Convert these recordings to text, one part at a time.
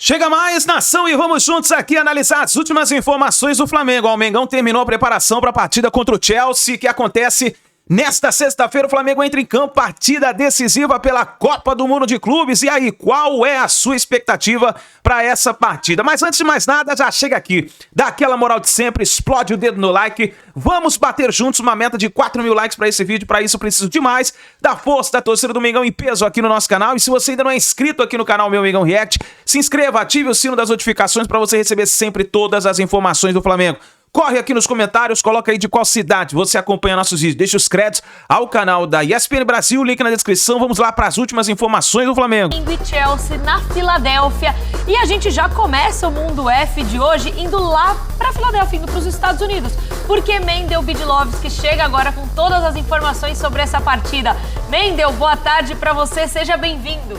Chega mais, nação, e vamos juntos aqui analisar as últimas informações do Flamengo. O Mengão terminou a preparação para a partida contra o Chelsea, que acontece nesta sexta-feira. O Flamengo entra em campo, partida decisiva pela Copa do Mundo de Clubes. E aí, qual é a sua expectativa para essa partida? Mas antes de mais nada, já chega aqui, dá aquela moral de sempre, explode o dedo no like. Vamos bater juntos uma meta de 4.000 likes para esse vídeo. Para isso, eu preciso demais da força da torcida do Mengão em peso aqui no nosso canal. E se você ainda não é inscrito aqui no canal Meu Mengão React, se inscreva, ative o sino das notificações para você receber sempre todas as informações do Flamengo. Corre aqui nos comentários, coloca aí de qual cidade você acompanha nossos vídeos. Deixa os créditos ao canal da ESPN Brasil, link na descrição. Vamos lá para as últimas informações do Flamengo. E Chelsea na Filadélfia. E a gente já começa o Mundo F de hoje indo lá para Filadélfia, indo para os Estados Unidos. Porque Mendel Bidlovski chega agora com todas as informações sobre essa partida. Mendel, boa tarde para você, seja bem-vindo.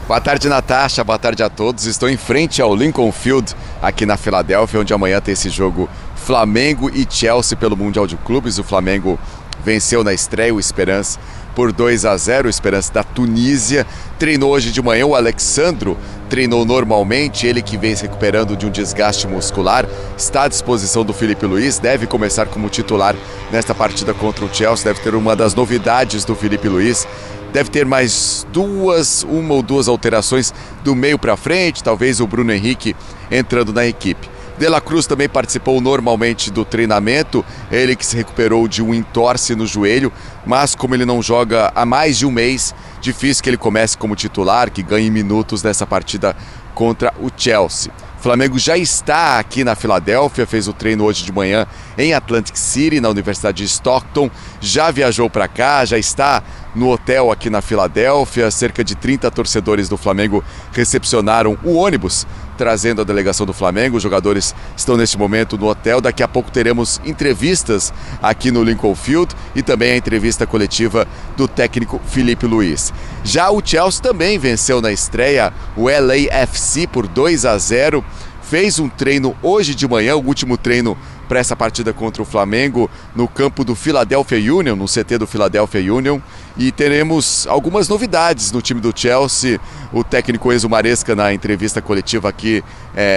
Boa tarde, Natasha. Boa tarde a todos. Estou em frente ao Lincoln Field, aqui na Filadélfia, onde amanhã tem esse jogo Flamengo e Chelsea pelo Mundial de Clubes. O Flamengo venceu na estreia o Esperance por 2-0, o Esperance da Tunísia. Treinou hoje de manhã o Alexandro, treinou normalmente, ele que vem se recuperando de um desgaste muscular. Está à disposição do Filipe Luís, deve começar como titular nesta partida contra o Chelsea. Deve ter uma das novidades do Filipe Luís. Deve ter mais uma ou duas alterações do meio para frente, talvez o Bruno Henrique entrando na equipe. De La Cruz também participou normalmente do treinamento, ele que se recuperou de um entorse no joelho, mas como ele não joga há mais de um mês, difícil que ele comece como titular, que ganhe minutos nessa partida contra o Chelsea. O Flamengo já está aqui na Filadélfia, fez o treino hoje de manhã em Atlantic City, na Universidade de Stockton, já viajou para cá, já está no hotel aqui na Filadélfia. Cerca de 30 torcedores do Flamengo recepcionaram o ônibus trazendo a delegação do Flamengo. Os jogadores estão neste momento no hotel. Daqui a pouco teremos entrevistas aqui no Lincoln Field e também a entrevista coletiva do técnico Filipe Luís. Já o Chelsea também venceu na estreia o LAFC por 2-0. Fez um treino hoje de manhã, o último treino para essa partida contra o Flamengo, no campo do Philadelphia Union, no CT do Philadelphia Union. E teremos algumas novidades no time do Chelsea. O técnico Enzo Maresca, na entrevista coletiva aqui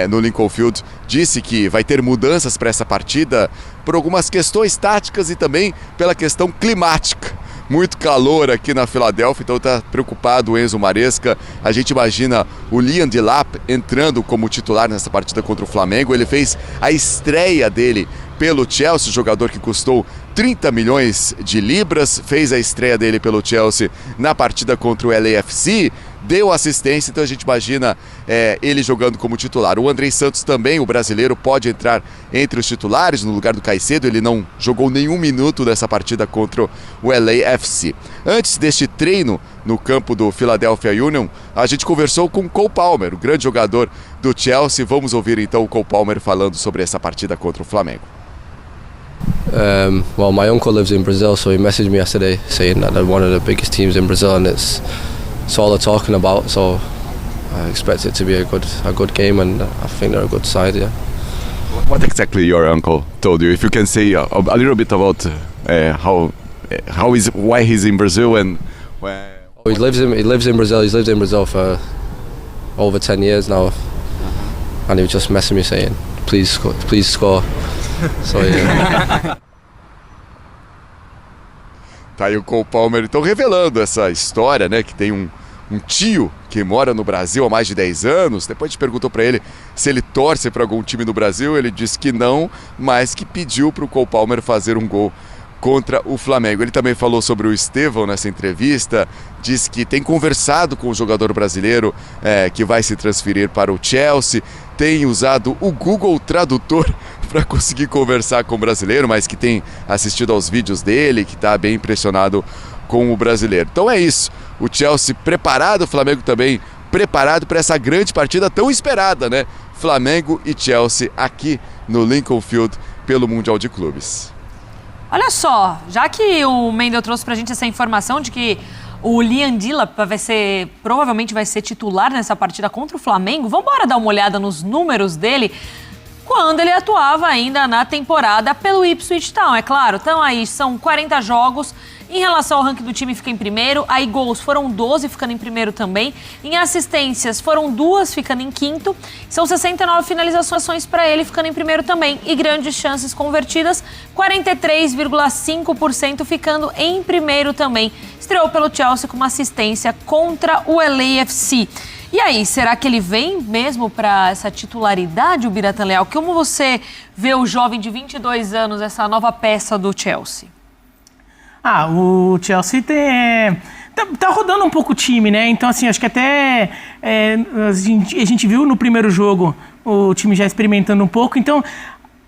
no Lincoln Field, disse que vai ter mudanças para essa partida por algumas questões táticas e também pela questão climática. Muito calor aqui na Filadélfia, então está preocupado o Enzo Maresca. A gente imagina o Liam Delap entrando como titular nessa partida contra o Flamengo. Ele fez a estreia dele pelo Chelsea, jogador que custou 30 milhões de libras, fez a estreia dele pelo Chelsea na partida contra o LAFC, deu assistência, então a gente imagina ele jogando como titular. O Andrei Santos também, o brasileiro, pode entrar entre os titulares no lugar do Caicedo. Ele não jogou nenhum minuto dessa partida contra o LAFC. Antes deste treino no campo do Philadelphia Union, a gente conversou com o Cole Palmer, o grande jogador do Chelsea. Vamos ouvir então o Cole Palmer falando sobre essa partida contra o Flamengo. Well, my uncle lives in Brazil, so he messaged me yesterday saying that they're one of the biggest teams in Brazil, and it's all they're talking about. So I expect it to be a good game, and I think they're a good side. Yeah. What exactly your uncle told you? If you can say a little bit about why he's in Brazil and where. He lives in Brazil. He's lived in Brazil for over 10 years now, and he was just messaging me saying, "Please score." So, yeah. Tá aí o Cole Palmer, então, revelando essa história, né, que tem um tio que mora no Brasil há mais de 10 anos. Depois a gente perguntou para ele se ele torce para algum time no Brasil. Ele disse que não, mas que pediu para o Cole Palmer fazer um gol contra o Flamengo. Ele também falou sobre o Estevão nessa entrevista, disse que tem conversado com o jogador brasileiro que vai se transferir para o Chelsea, tem usado o Google Tradutor para conseguir conversar com o brasileiro, mas que tem assistido aos vídeos dele, que está bem impressionado com o brasileiro. Então é isso, o Chelsea preparado, o Flamengo também preparado para essa grande partida tão esperada, né? Flamengo e Chelsea aqui no Lincoln Field pelo Mundial de Clubes. Olha só, já que o Mendel trouxe pra gente essa informação de que o Liam Delap provavelmente vai ser titular nessa partida contra o Flamengo, vamos embora dar uma olhada nos números dele quando ele atuava ainda na temporada pelo Ipswich Town. É claro, então aí são 40 jogos Em relação ao ranking do time, fica em primeiro. Aí gols foram 12, ficando em primeiro também. Em assistências foram 2, ficando em quinto. São 69 finalizações para ele, ficando em primeiro também. E grandes chances convertidas, 43,5%, ficando em primeiro também. Estreou pelo Chelsea com uma assistência contra o LAFC. E aí, será que ele vem mesmo para essa titularidade, o Biratan Leal? Como você vê o jovem de 22 anos, essa nova peça do Chelsea? O Chelsea tá rodando um pouco o time, né? Então, assim, acho que até a gente viu no primeiro jogo o time já experimentando um pouco. Então,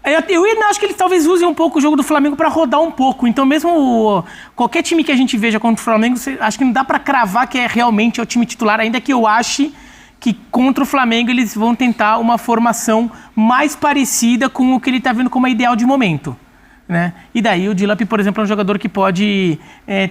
eu acho que eles talvez usem um pouco o jogo do Flamengo para rodar um pouco. Então, mesmo qualquer time que a gente veja contra o Flamengo, acho que não dá para cravar que realmente é o time titular, ainda que eu ache que contra o Flamengo eles vão tentar uma formação mais parecida com o que ele está vendo como a ideal de momento, né? E daí o Dilap, por exemplo, é um jogador que pode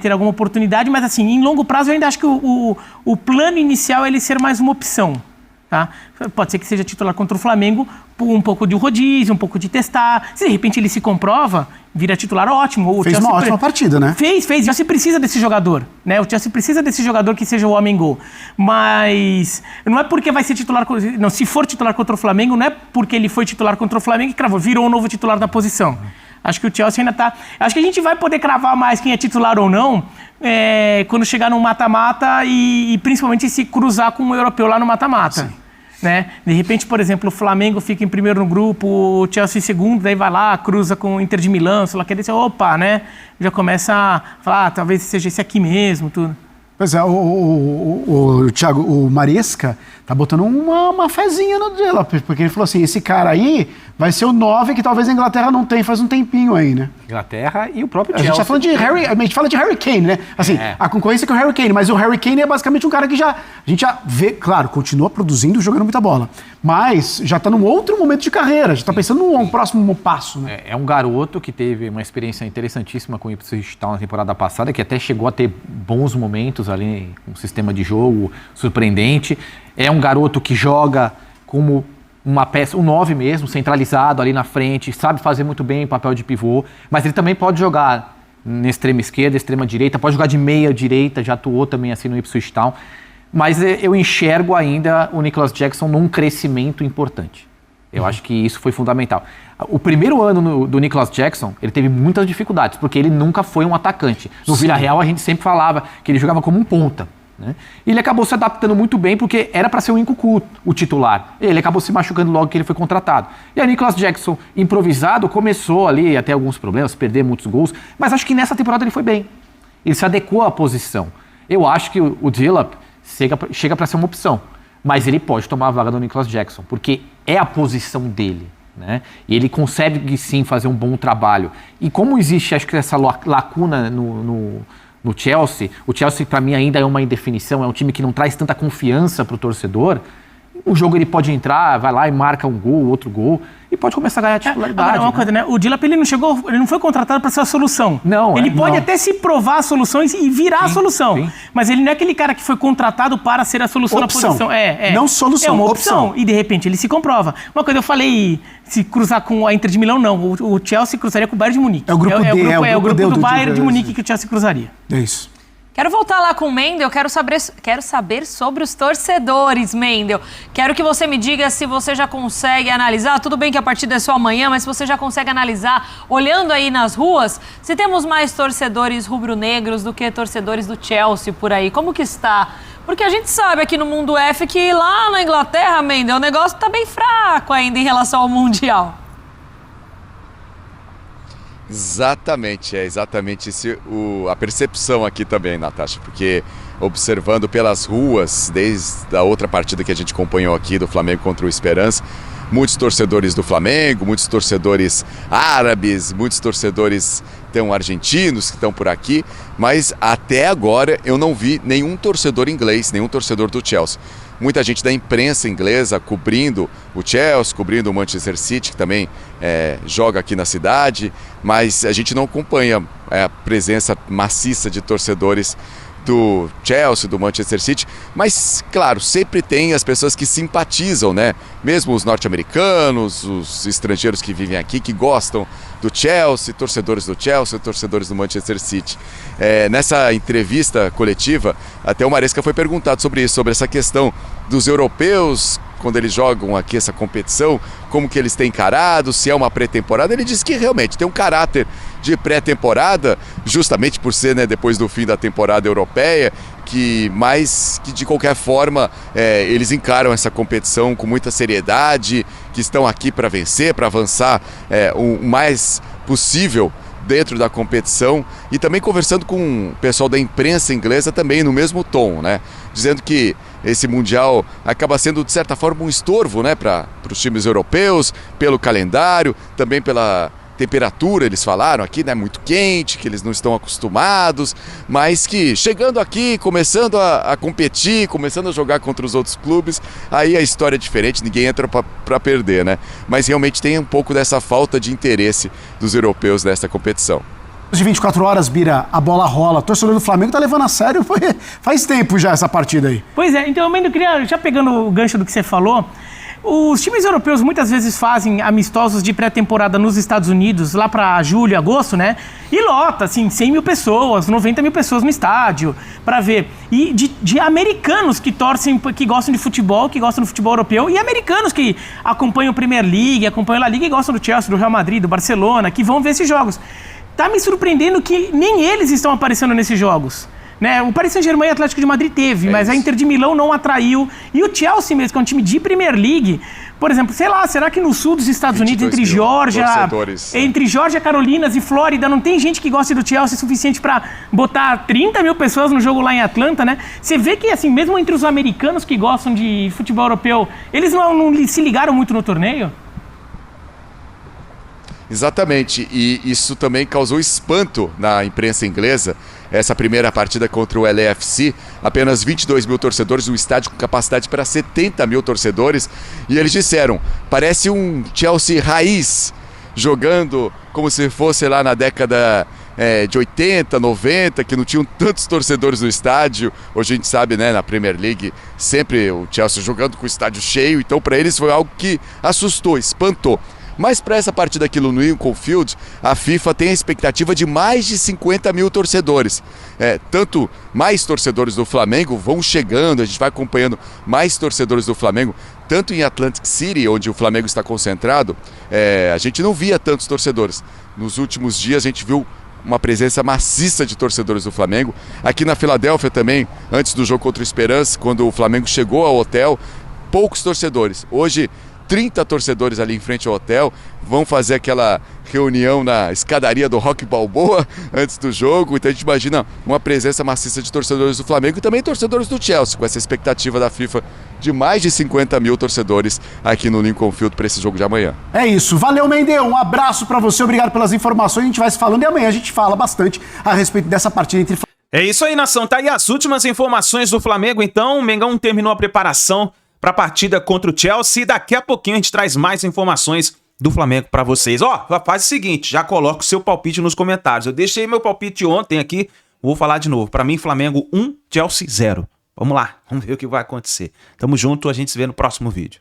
ter alguma oportunidade, mas assim, em longo prazo eu ainda acho que o plano inicial é ele ser mais uma opção. Tá? Pode ser que seja titular contra o Flamengo por um pouco de rodízio, um pouco de testar. Se de repente ele se comprova, vira titular, ótimo. O fez Chelsea uma ótima partida, né? Fez. O Chelsea precisa desse jogador, né? O Chelsea precisa desse jogador que seja o homem-gol. Mas não é porque vai ser titular... Não, se for titular contra o Flamengo, não é porque ele foi titular contra o Flamengo que virou um novo titular da posição. Acho que o Chelsea ainda tá... Acho que a gente vai poder cravar mais quem é titular ou não quando chegar no mata-mata e principalmente se cruzar com o europeu lá no mata-mata. Né? De repente, por exemplo, o Flamengo fica em primeiro no grupo, o Chelsea em segundo, daí vai lá, cruza com o Inter de Milão, sei lá, quer dizer, opa, né? Já começa a falar, talvez seja esse aqui mesmo, tudo. Pois é, Thiago, o Maresca tá botando uma fezinha no Dilap, porque ele falou assim, esse cara aí vai ser o 9 que talvez a Inglaterra não tem faz um tempinho aí, né? Inglaterra e o próprio Chelsea. A gente tá falando a gente fala de Harry Kane, né? Assim, a concorrência com o Harry Kane, mas o Harry Kane é basicamente um cara que a gente já vê, claro, continua produzindo e jogando muita bola, mas já tá num outro momento de carreira, já tá pensando num próximo passo, né? É um garoto que teve uma experiência interessantíssima com o Ipswich Town na temporada passada, que até chegou a ter bons momentos ali, um sistema de jogo surpreendente. É um garoto que joga como uma peça, um 9 mesmo, centralizado ali na frente, sabe fazer muito bem o papel de pivô, mas ele também pode jogar na extrema esquerda, extrema direita, pode jogar de meia direita, já atuou também assim no Ipswich Town, mas eu enxergo ainda o Nicholas Jackson num crescimento importante. Eu acho que isso foi fundamental. O primeiro ano do Nicholas Jackson, ele teve muitas dificuldades, porque ele nunca foi um atacante. No Villarreal a gente sempre falava que ele jogava como um ponta, né? E ele acabou se adaptando muito bem, porque era para ser o Nkunku, o titular. Ele acabou se machucando logo que ele foi contratado. E a Nicholas Jackson, improvisado, começou ali a ter alguns problemas, perder muitos gols, mas acho que nessa temporada ele foi bem. Ele se adequou à posição. Eu acho que o Dilap chega para ser uma opção, mas ele pode tomar a vaga do Nicholas Jackson, porque é a posição dele, né? E ele consegue sim fazer um bom trabalho. E como existe, acho que essa lacuna no Chelsea, o Chelsea para mim ainda é uma indefinição, é um time que não traz tanta confiança para o torcedor. O jogo ele pode entrar, vai lá e marca um gol, outro gol, e pode começar a ganhar titularidade. Agora, uma coisa, né? O Dilap ele não foi contratado para ser a solução. Não, ele pode até se provar a solução e virar a solução. Sim. Mas ele não é aquele cara que foi contratado para ser a solução na posição. Não solução, é uma opção. E de repente ele se comprova. Uma coisa, eu falei, se cruzar com a Inter de Milão, não. O Chelsea cruzaria com o Bayern de Munique. É o grupo D. É o grupo do Bayern de Munique que o Chelsea cruzaria. É isso. Quero voltar lá com o Mendel, quero saber sobre os torcedores, Mendel. Quero que você me diga se você já consegue analisar, tudo bem que a partida é só amanhã, mas se você já consegue analisar, olhando aí nas ruas, se temos mais torcedores rubro-negros do que torcedores do Chelsea por aí. Como que está? Porque a gente sabe aqui no Mundo F que lá na Inglaterra, Mendel, o negócio está bem fraco ainda em relação ao Mundial. Exatamente, é exatamente a percepção aqui também, Natasha, porque observando pelas ruas, desde a outra partida que a gente acompanhou aqui do Flamengo contra o Esperance, muitos torcedores do Flamengo, muitos torcedores árabes, muitos torcedores argentinos que estão por aqui, mas até agora eu não vi nenhum torcedor inglês, nenhum torcedor do Chelsea. Muita gente da imprensa inglesa cobrindo o Chelsea, cobrindo o Manchester City, que também joga aqui na cidade, mas a gente não acompanha a presença maciça de torcedores do Chelsea, do Manchester City, mas, claro, sempre tem as pessoas que simpatizam, né? Mesmo os norte-americanos, os estrangeiros que vivem aqui, que gostam do Chelsea, torcedores do Manchester City. Nessa entrevista coletiva, até o Maresca foi perguntado sobre isso, sobre essa questão dos europeus, quando eles jogam aqui essa competição, como que eles têm encarado, se é uma pré-temporada. Ele disse que realmente tem um caráter de pré-temporada, justamente por ser, né, depois do fim da temporada europeia, mas que de qualquer forma eles encaram essa competição com muita seriedade, que estão aqui para vencer, para avançar o mais possível dentro da competição, e também conversando com o pessoal da imprensa inglesa também no mesmo tom, né? Dizendo que esse Mundial acaba sendo, de certa forma, um estorvo, né, para os times europeus, pelo calendário, também pela temperatura, eles falaram aqui, né, muito quente, que eles não estão acostumados, mas que chegando aqui, começando a competir, começando a jogar contra os outros clubes, aí a história é diferente, ninguém entra para perder, né? Mas realmente tem um pouco dessa falta de interesse dos europeus nesta competição. De 24 horas, Bira, a bola rola. O torcedor do Flamengo tá levando a sério, faz tempo já essa partida aí. Pois é, então eu queria, já pegando o gancho do que você falou, os times europeus muitas vezes fazem amistosos de pré-temporada nos Estados Unidos, lá para julho, agosto, né? E lota, assim, 100 mil pessoas, 90 mil pessoas no estádio, para ver. E de americanos que torcem, que gostam de futebol, que gostam do futebol europeu, e americanos que acompanham a Premier League, acompanham a La Liga e gostam do Chelsea, do Real Madrid, do Barcelona, que vão ver esses jogos. Tá me surpreendendo que nem eles estão aparecendo nesses jogos. Né? O Paris Saint-Germain e o Atlético de Madrid teve, mas a Inter de Milão não atraiu. E o Chelsea mesmo, que é um time de Premier League, por exemplo, sei lá, será que no sul dos Estados Unidos, entre Geórgia, Carolinas e Flórida, não tem gente que gosta do Chelsea o suficiente para botar 30 mil pessoas no jogo lá em Atlanta, né? Você vê que, assim, mesmo entre os americanos que gostam de futebol europeu, eles não se ligaram muito no torneio? Exatamente, e isso também causou espanto na imprensa inglesa. Essa primeira partida contra o LAFC, apenas 22 mil torcedores, um estádio com capacidade para 70 mil torcedores, e eles disseram, parece um Chelsea raiz, jogando como se fosse lá na década de 80, 90, que não tinham tantos torcedores no estádio. Hoje a gente sabe, né, na Premier League, sempre o Chelsea jogando com o estádio cheio, então para eles foi algo que assustou, espantou. Mas para essa partida aqui no Lincoln Field, a FIFA tem a expectativa de mais de 50 mil torcedores. Tanto mais torcedores do Flamengo vão chegando, a gente vai acompanhando mais torcedores do Flamengo, tanto em Atlantic City, onde o Flamengo está concentrado, a gente não via tantos torcedores. Nos últimos dias a gente viu uma presença maciça de torcedores do Flamengo. Aqui na Filadélfia também, antes do jogo contra o Esperance, quando o Flamengo chegou ao hotel, poucos torcedores. Hoje, 30 torcedores ali em frente ao hotel, vão fazer aquela reunião na escadaria do Rock Balboa antes do jogo, então a gente imagina uma presença maciça de torcedores do Flamengo e também torcedores do Chelsea, com essa expectativa da FIFA de mais de 50 mil torcedores aqui no Lincoln Field para esse jogo de amanhã. É isso, valeu, Mendel, um abraço para você, obrigado pelas informações, a gente vai se falando e amanhã a gente fala bastante a respeito dessa partida entre... É isso aí, nação, tá aí as últimas informações do Flamengo, então o Mengão terminou a preparação para a partida contra o Chelsea, e daqui a pouquinho a gente traz mais informações do Flamengo para vocês. Faz o seguinte, já coloca o seu palpite nos comentários. Eu deixei meu palpite ontem aqui, vou falar de novo. Para mim, Flamengo 1, Chelsea 0. Vamos lá, vamos ver o que vai acontecer. Tamo junto, a gente se vê no próximo vídeo.